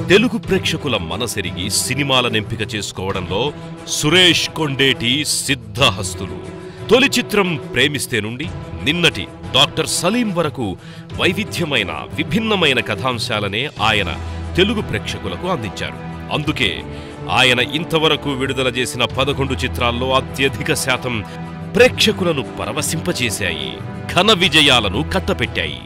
తెలుగు ప్రేక్షకుల మనసెరిగి సినిమాలను ఎంపిక చేసుకోవడంలో సురేష్ కొండేటి సిద్ధహస్తులు. తొలి చిత్రం ప్రేమిస్తే నుండి నిన్నటి డాక్టర్ సలీం వరకు వైవిధ్యమైన విభిన్నమైన కథాంశాలనే ఆయన తెలుగు ప్రేక్షకులకు అందించారు. అందుకే ఆయన ఇంతవరకు విడుదల చేసిన 11 చిత్రాల్లో అత్యధిక శాతం ప్రేక్షకులను పరవశింపచేశాయి, ఘన విజయాలను కట్టపెట్టాయి.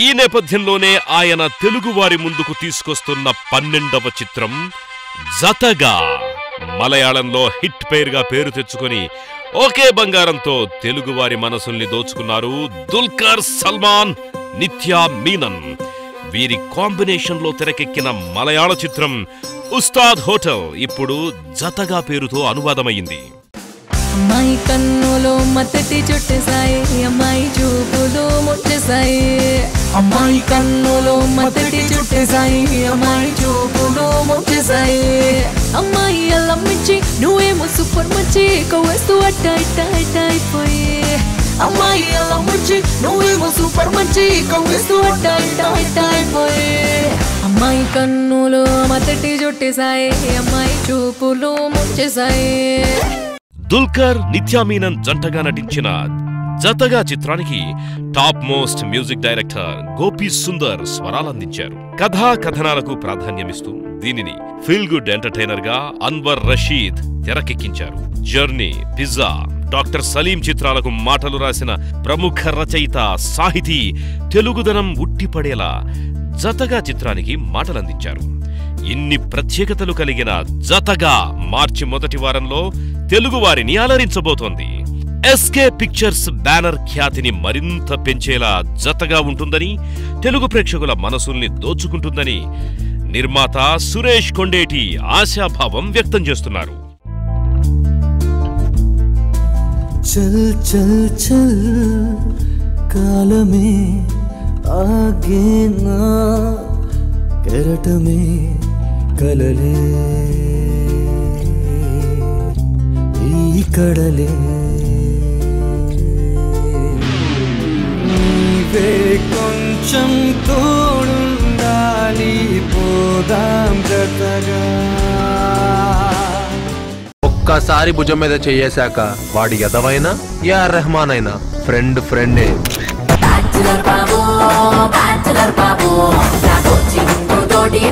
ఈ నేపథ్యంలోనే ఆయన తెలుగువారి ముందుకు తీసుకొస్తున్న 12వ చిత్రం జతగా. మలయాళంలో హిట్ పేరుగా పేరు తెచ్చుకొని ఒకే బంగారంతో తెలుగువారి మనసుల్ని దోచుకున్నారు దుల్కర్ సల్మాన్, నిత్యా మీనన్. వీరి కాంబినేషన్ లో తెరకెక్కిన మలయాళ చిత్రం ఉస్తాద్ హోటల్ ఇప్పుడు జతగా పేరుతో అనువాదమైంది. అమ్మాయి కన్నులో మత్తటి చుట్టేసాయి, అమ్మాయి చూపులు ముట్టేసాయి. అమ్మాయి కన్నులో మత్తటి చుట్టేసాయి, అమ్మాయి చూపులు ముట్టేసాయి. అమ్మాయి అల్లం మిర్చి, నువ్వేమో సూపర్ మచ్చి, కవ్వేస్తూ అట్ట ఇట్ట ఇట్ట అయిపోయి. అమ్మాయి అల్లం మిర్చి, నువ్వేమో సూపర్ మచ్చి, కవ్వేస్తూ అట్ట ఇట్ట ఇట్ట అయిపోయి. అమ్మాయి కన్నులో మత్తటి చుట్టేసాయి, అమ్మాయి చూపులు ముట్టేసాయి. దుల్కర్, నిత్యా మీనన్ జంటగా నటించిన జతగా చిత్రానికి top most music director Gopi Sundar స్వరాలందించారు. కథా కథనాలకు ప్రాధాన్యమిస్తూ దీనిని ఫీల్ గుడ్ ఎంటర్టైనర్ గా అన్వర్ రషీద్ తెరకెక్కించారు. జర్నీ, పిజ్జా, డాక్టర్ సలీం చిత్రాలకు మాటలు రాసిన ప్రముఖ రచయిత, సాహితీ తెలుగుదనం ఉట్టిపడేలా జతగా చిత్రానికి మాటలందించారు. ఇన్ని ప్రత్యేకతలు కలిగిన జతగా మార్చి మొదటి వారంలో తెలుగువారిని అలరించబోతోంది. ఎస్కే పిక్చర్స్ బ్యానర్ ఖ్యాతిని మరింత పెంచేలా జతగా ఉంటుందని, తెలుగు ప్రేక్షకుల మనసుల్ని దోచుకుంటుందని నిర్మాత సురేష్ కొండేటి ఆశాభావం వ్యక్తం చేస్తున్నారు. చల్ చల్ చల్ కాలమే ఆగేనా, కెరటమే కలలే ఈ కడలే, నీవే కొంచెం తోడుండాలి, పోదాం జతగా. ఒక్కసారి భుజం మీద చేయేశాక వాడి ఎదవైనా యా రెహమాన్ అయినా ఫ్రెండ్ ఫ్రెండే. బ్యాచులర్ బాబు, బ్యాచులర్ బాబు, నా కోచింగ్ తోటి